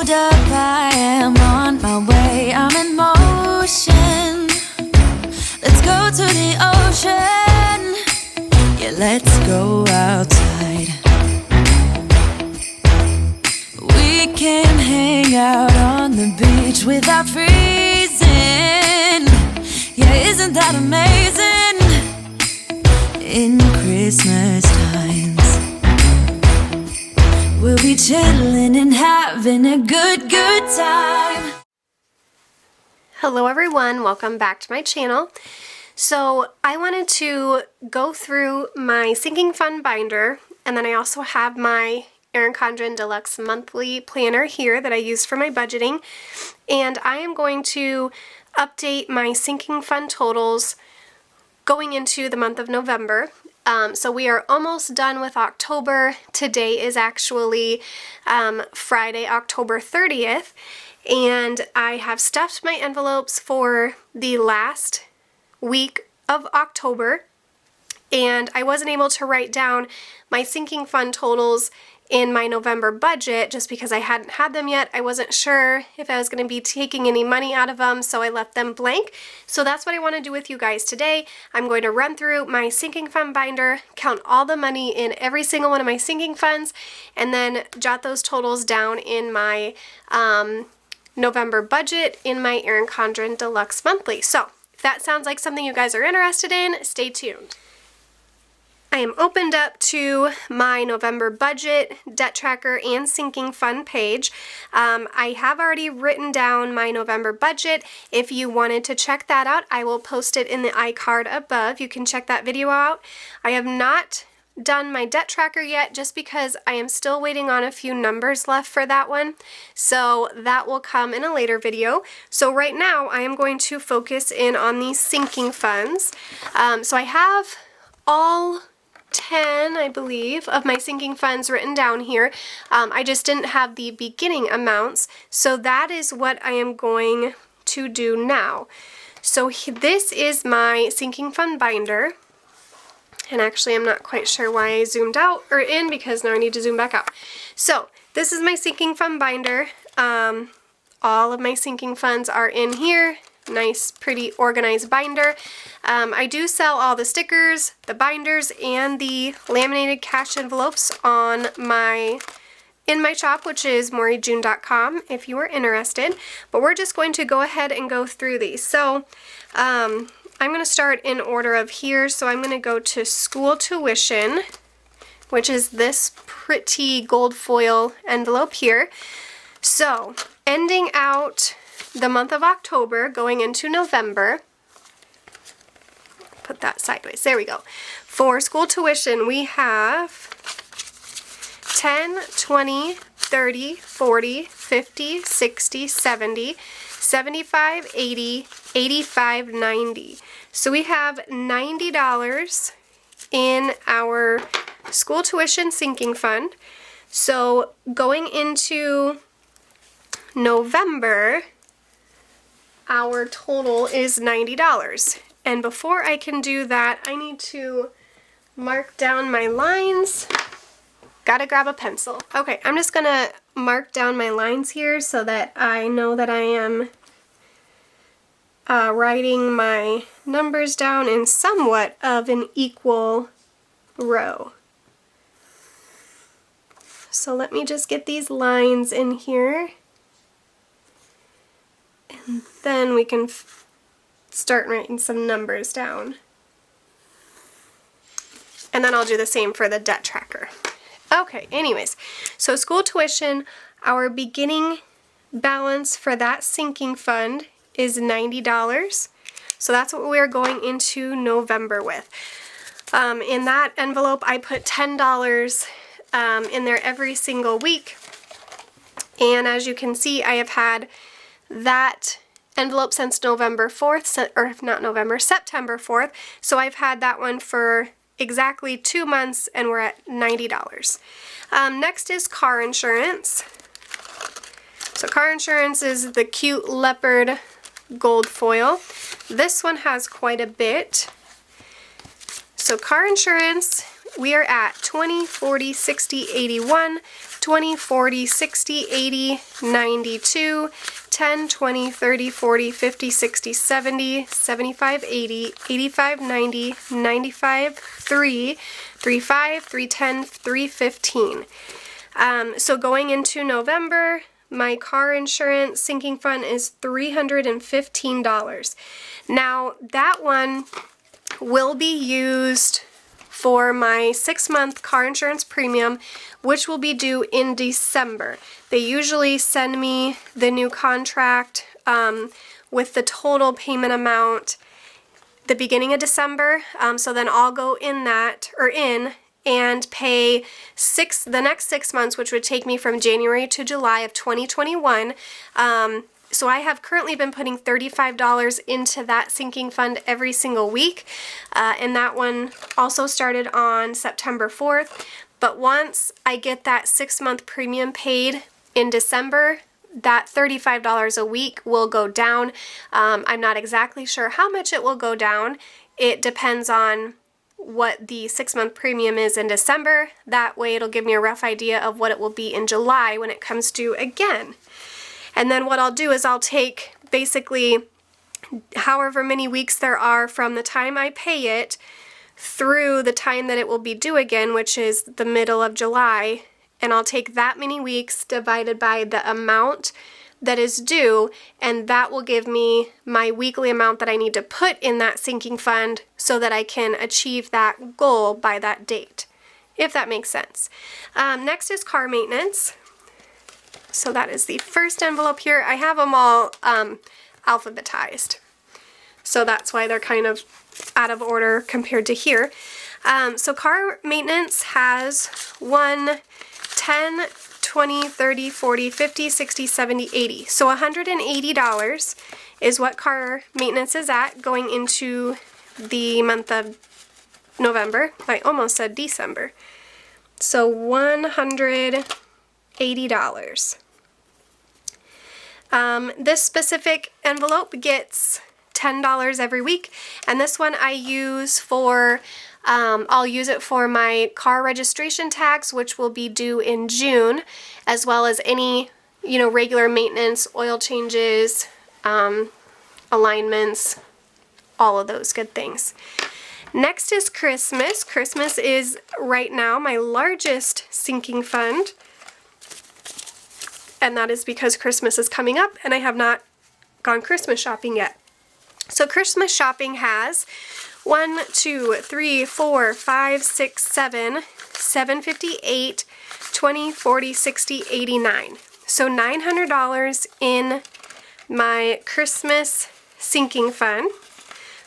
hold up, I am on my way, I'm in motion. Let's go to the ocean, yeah, let's go outside. We can hang out on the beach without freezing. Yeah, isn't that amazing? In Christmas times, we'll be chilling and having a good time. Hello everyone, welcome back to my channel. So I wanted to go through my sinking fund binder, and then I also have my Erin Condren Deluxe Monthly Planner here that I use for my budgeting, and I am going to update my sinking fund totals going into the month of November. So we are almost done with October. Today is actually Friday, October 30th, and I have stuffed my envelopes for the last week of October, and I wasn't able to write down my sinking fund totals in my November budget just because I hadn't had them yet. I wasn't sure if I was going to be taking any money out of them, so I left them blank. So that's what I want to do with you guys today. I'm going to run through my sinking fund binder, count all the money in every single one of my sinking funds, and then jot those totals down in my November budget in my Erin Condren Deluxe Monthly. So if that sounds like something you guys are interested in, stay tuned. I am opened up to my November budget, debt tracker, and sinking fund page. I have already written down my November budget. If you wanted to check that out, I will post it in the iCard above. You can check that video out. I have not done my debt tracker yet just because I am still waiting on a few numbers left for that one. So that will come in a later video. So right now I am going to focus in on these sinking funds. So I have all 10, I believe, of my sinking funds written down here. I just didn't have the beginning amounts, so that is what I am going to do now. So this is my sinking fund binder, and actually I'm not quite sure why I zoomed out or in, because now I need to zoom back out. So this is my sinking fund binder. All of my sinking funds are in here. Nice, pretty organized binder. I do sell all the stickers, the binders, and the laminated cash envelopes in my shop, which is moreyjune.com if you are interested. But we're just going to go ahead and go through these. So I'm going to start in order of here. So I'm going to go to school tuition, which is this pretty gold foil envelope here. So ending out the month of October, going into November, put that sideways, there we go. For school tuition, we have 10, 20, 30, 40, 50, 60, 70, 75, 80, 85, 90. So we have $90 in our school tuition sinking fund. So going into November, our total is $90. And before I can do that, I need to mark down my lines. Gotta grab a pencil. Okay, I'm just gonna mark down my lines here so that I know that I am writing my numbers down in somewhat of an equal row. So let me just get these lines in here, and then we can start writing some numbers down. And then I'll do the same for the debt tracker. Okay, anyways, so school tuition, our beginning balance for that sinking fund is $90. So that's what we're going into November with. In that envelope, I put $10 in there every single week. And as you can see, I have had that envelope since November 4th, or not November, September 4th. So I've had that one for exactly 2 months, and we're at $90. Next is car insurance. So car insurance is the cute leopard gold foil. This one has quite a bit. So car insurance, we are at 20, 40, 60, 81, 20, 40, 60, 80, 92, 10, 20, 30, 40, 50, 60, 70, 75, 80, 85, 90, 95, 3, 35, 310, 315. So going into November, my car insurance sinking fund is $315. Now, that one will be used for my 6-month car insurance premium, which will be due in December. They usually send me the new contract with the total payment amount the beginning of December. So then I'll go in and pay the next 6 months, which would take me from January to July of 2021. So I have currently been putting $35 into that sinking fund every single week, and that one also started on September 4th. But once I get that 6-month premium paid in December, that $35 a week will go down. I'm not exactly sure how much it will go down. It depends on what the 6-month premium is in December. That way it'll give me a rough idea of what it will be in July when it comes due again. And then what I'll do is I'll take basically however many weeks there are from the time I pay it through the time that it will be due again, which is the middle of July, and I'll take that many weeks divided by the amount that is due, and that will give me my weekly amount that I need to put in that sinking fund so that I can achieve that goal by that date, if that makes sense. Next is car maintenance. So that is the first envelope here. I have them all alphabetized, so that's why they're kind of out of order compared to here. So car maintenance has 1, 10, 20, 30, 40, 50, 60, 70, 80. So $180 is what car maintenance is at going into the month of November. I almost said December. So $180. This specific envelope gets $10 every week, and this one I use for, I'll use it for my car registration tax, which will be due in June, as well as any, regular maintenance, oil changes, alignments, all of those good things. Next is Christmas. Christmas is right now my largest sinking fund, and that is because Christmas is coming up and I have not gone Christmas shopping yet. So Christmas shopping has 1, 2, 3, 4, 5, 6, 7, 758, 20, 40, 60, 89. So $900 in my Christmas sinking fund.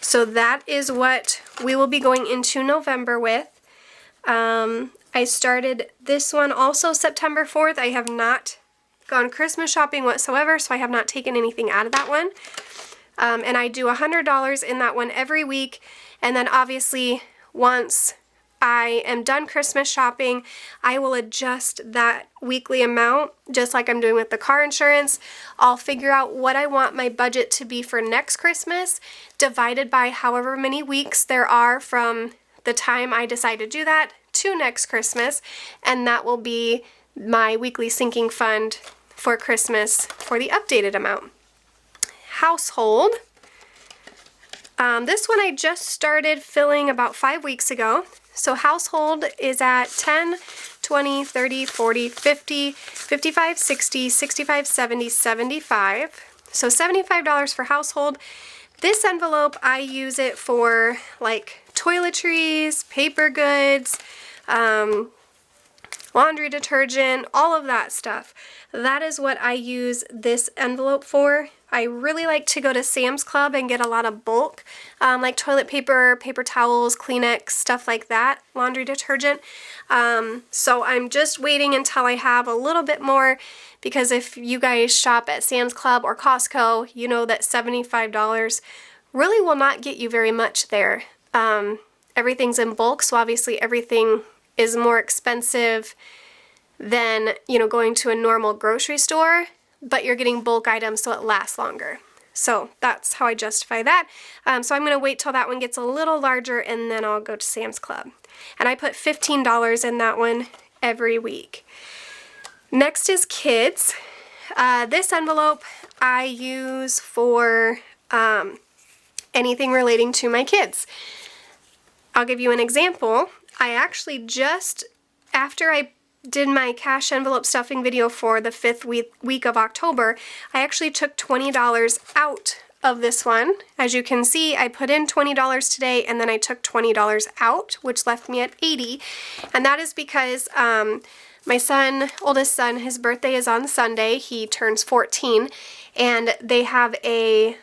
So that is what we will be going into November with. I started this one also September 4th. I have not gone Christmas shopping whatsoever, so I have not taken anything out of that one. And I do $100 in that one every week, and then obviously once I am done Christmas shopping, I will adjust that weekly amount just like I'm doing with the car insurance. I'll figure out what I want my budget to be for next Christmas, divided by however many weeks there are from the time I decide to do that to next Christmas, and that will be my weekly sinking fund for Christmas for the updated amount. Household. This one I just started filling about 5 weeks ago. So household is at 10, 20, 30, 40, 50, 55, 60, 65, 70, 75. So $75 for household. This envelope, I use it for like toiletries, paper goods, laundry detergent, all of that stuff. That is what I use this envelope for. I really like to go to Sam's Club and get a lot of bulk, like toilet paper, paper towels, Kleenex, stuff like that, laundry detergent. So I'm just waiting until I have a little bit more, because if you guys shop at Sam's Club or Costco, you know that $75 really will not get you very much there. Everything's in bulk, so obviously everything is more expensive than, going to a normal grocery store, but you're getting bulk items so it lasts longer. So that's how I justify that. So I'm going to wait till that one gets a little larger, and then I'll go to Sam's Club. And I put $15 in that one every week. Next is kids. This envelope I use for anything relating to my kids. I'll give you an example. I actually just, after I did my cash envelope stuffing video for the 5th week of October, I actually took $20 out of this one. As you can see, I put in $20 today and then I took $20 out, which left me at $80. And that is because my son, oldest son, his birthday is on Sunday. He turns 14, and they have a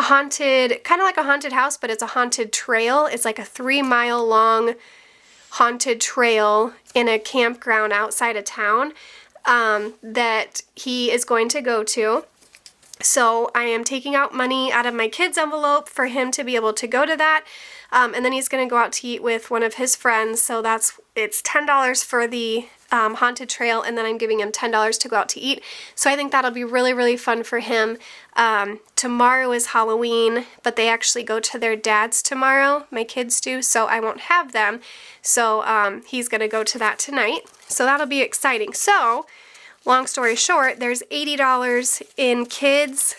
haunted, kind of like a haunted house, but it's a haunted trail. It's like a 3-mile long haunted trail in a campground outside of town that he is going to go to. So I am taking out money out of my kids' envelope for him to be able to go to that. And then he's going to go out to eat with one of his friends. So it's $10 for the haunted trail, and then I'm giving him $10 to go out to eat. So I think that'll be really, really fun for him. Tomorrow is Halloween, but they actually go to their dad's tomorrow. My kids do, so I won't have them. So he's going to go to that tonight. So that'll be exciting. So long story short, there's $80 in kids.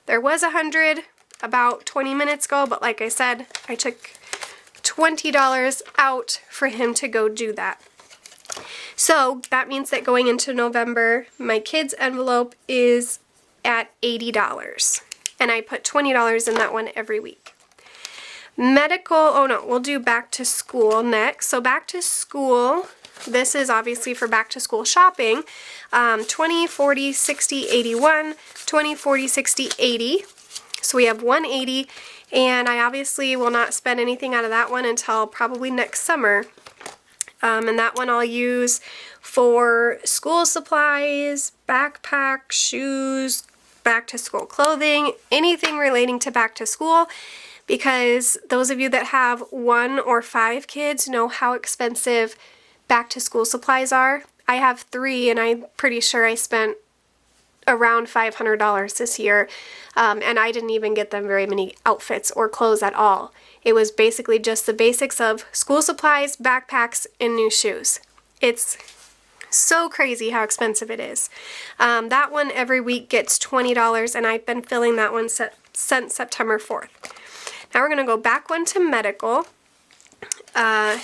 There was $100 about 20 minutes ago, but like I said, I took $20 out for him to go do that. So that means that going into November, my kids' envelope is at $80. And I put $20 in that one every week. Medical, oh no, we'll do back to school next. So back to school, this is obviously for back to school shopping. 20, 40, 60, 81, 20, 40, 60, 80. So we have 180, and I obviously will not spend anything out of that one until probably next summer. And that one I'll use for school supplies, backpack, shoes, back to school clothing, anything relating to back to school, because those of you that have 1 or 5 kids know how expensive back to school supplies are. I have 3, and I'm pretty sure I spent around $500 this year, and I didn't even get them very many outfits or clothes at all. It was basically just the basics of school supplies, backpacks, and new shoes. It's so crazy how expensive it is. That one every week gets $20, and I've been filling that one since September 4th. Now we're going to go back one to medical. And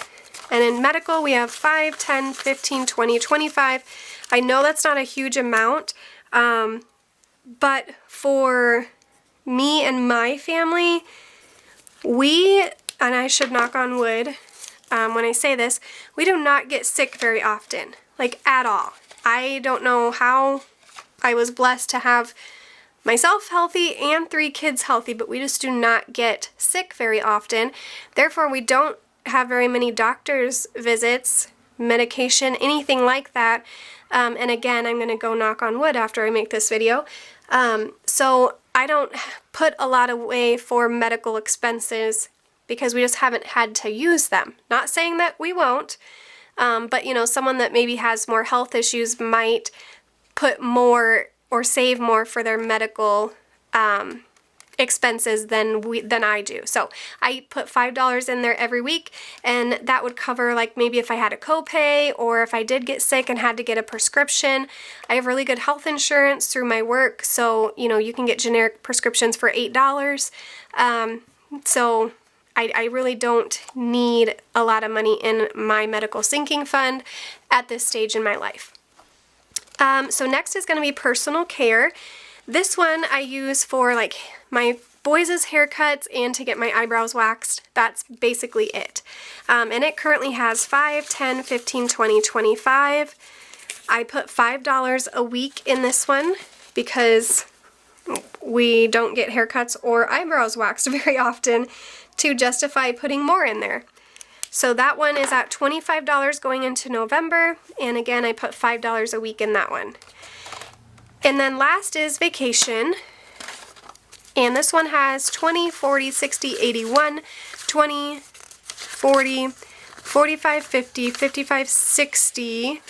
in medical we have 5, 10, 15, 20, 25. I know that's not a huge amount, but for me and my family, and I should knock on wood when I say this, we do not get sick very often, like at all. I don't know how I was blessed to have myself healthy and 3 kids healthy, but we just do not get sick very often. Therefore, we don't have very many doctor's visits, medication, anything like that. And again, I'm going to go knock on wood after I make this video. So I don't put a lot away for medical expenses because we just haven't had to use them. Not saying that we won't, but you know, someone that maybe has more health issues might put more or save more for their medical expenses than I do. So I put $5 in there every week, and that would cover like maybe if I had a copay or if I did get sick and had to get a prescription. I have really good health insurance through my work, so you know, you can get generic prescriptions for $8. So I really don't need a lot of money in my medical sinking fund at this stage in my life. So next is going to be personal care. This one I use for like my boys' haircuts and to get my eyebrows waxed. That's basically it. And it currently has 5, 10, 15, 20, 25. I put $5 a week in this one because we don't get haircuts or eyebrows waxed very often to justify putting more in there. So that one is at $25 going into November, and again I put $5 a week in that one. And then last is vacation, and this one has 20, 40, 60, 81, 20, 40, 45, 50, 55, 60,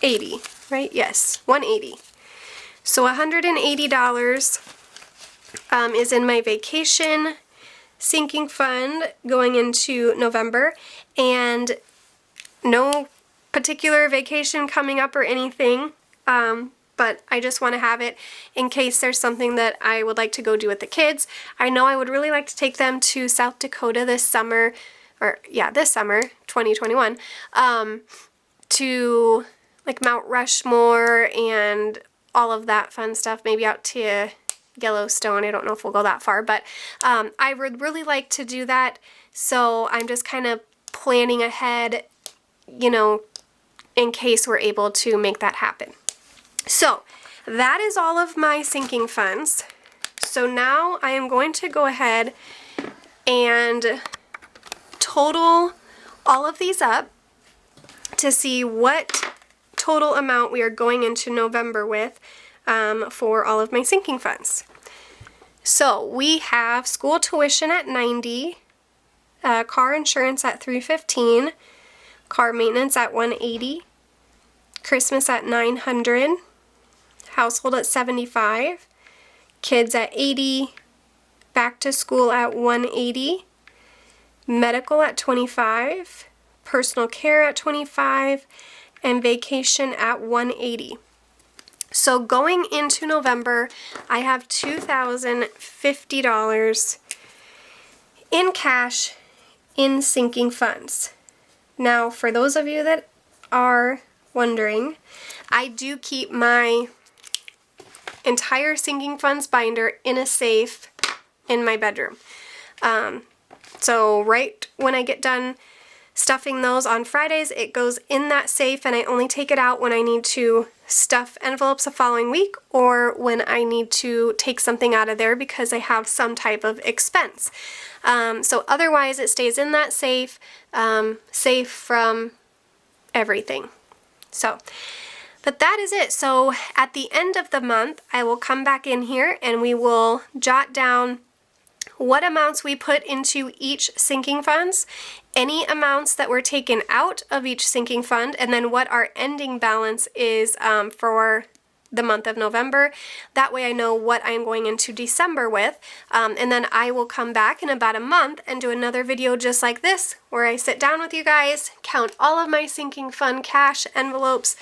80, right? Yes, 180. So $180 is in my vacation sinking fund going into November, and no particular vacation coming up or anything, but I just want to have it in case there's something that I would like to go do with the kids. I know I would really like to take them to South Dakota this summer, this summer, 2021, to like Mount Rushmore and all of that fun stuff, maybe out to Yellowstone. I don't know if we'll go that far, but I would really like to do that, so I'm just kind of planning ahead, you know, in case we're able to make that happen. So that is all of my sinking funds. So now I am going to go ahead and total all of these up to see what total amount we are going into November with for all of my sinking funds. So we have school tuition at $90, car insurance at $315, car maintenance at $180, Christmas at $900, household at $75, kids at $80, back to school at $180, medical at $25, personal care at $25, and vacation at $180. So going into November, I have $2,050 in cash in sinking funds. Now, for those of you that are wondering, I do keep my entire sinking funds binder in a safe in my bedroom. So right when I get done stuffing those on Fridays, it goes in that safe, and I only take it out when I need to stuff envelopes the following week or when I need to take something out of there because I have some type of expense. So otherwise it stays in that safe, safe from everything. So, but that is it. So at the end of the month, I will come back in here and we will jot down what amounts we put into each sinking funds, any amounts that were taken out of each sinking fund, and then what our ending balance is for the month of November. That way I know what I'm going into December with, and then I will come back in about a month and do another video just like this, where I sit down with you guys, count all of my sinking fund cash envelopes,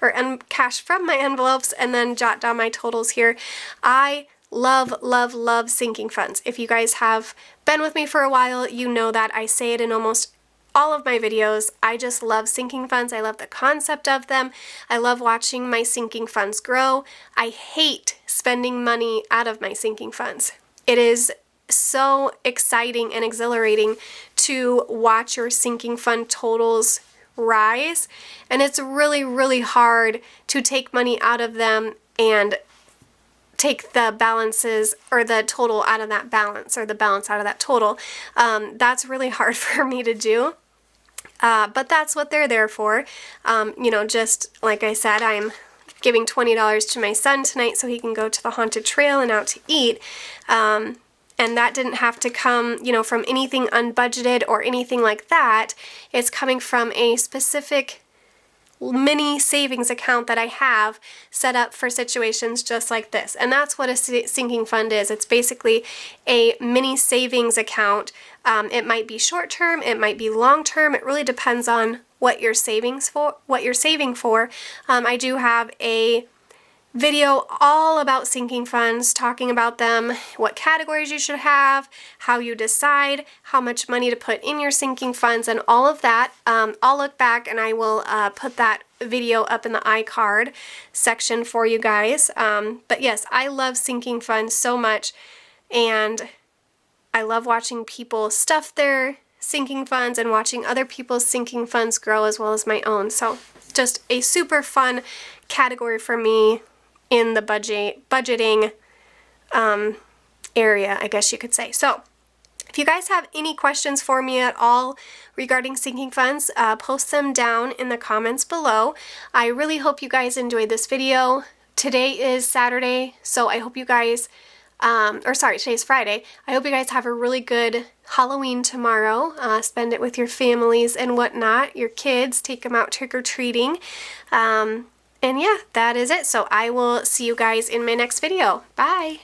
or cash from my envelopes, and then jot down my totals here. I love, love, love sinking funds. If you guys have been with me for a while, you know that I say it in almost all of my videos. I just love sinking funds. I love the concept of them. I love watching my sinking funds grow. I hate spending money out of my sinking funds. It is so exciting and exhilarating to watch your sinking fund totals rise, and it's really, really hard to take money out of them and take the balances or the total out of that balance, or the balance out of that total. That's really hard for me to do, but that's what they're there for. You know, just like I said, I'm giving $20 to my son tonight so he can go to the haunted trail and out to eat. And that didn't have to come, you know, from anything unbudgeted or anything like that. It's coming from a specific mini savings account that I have set up for situations just like this. And that's what a sinking fund is. It's basically a mini savings account. It might be short term, it might be long term. It really depends on what you're saving for. I do have a video all about sinking funds, talking about them, what categories you should have, how you decide how much money to put in your sinking funds, and all of that. I'll look back and I will put that video up in the iCard section for you guys. But yes, I love sinking funds so much, and I love watching people stuff their sinking funds and watching other people's sinking funds grow as well as my own. So just a super fun category for me in the budgeting area, I guess you could say. So if you guys have any questions for me at all regarding sinking funds, post them down in the comments below. I really hope you guys enjoyed this video. Today is Saturday, so I hope you guys, today's Friday. I hope you guys have a really good Halloween tomorrow. Spend it with your families and whatnot, your kids, take them out trick-or-treating. And yeah, that is it. So I will see you guys in my next video. Bye!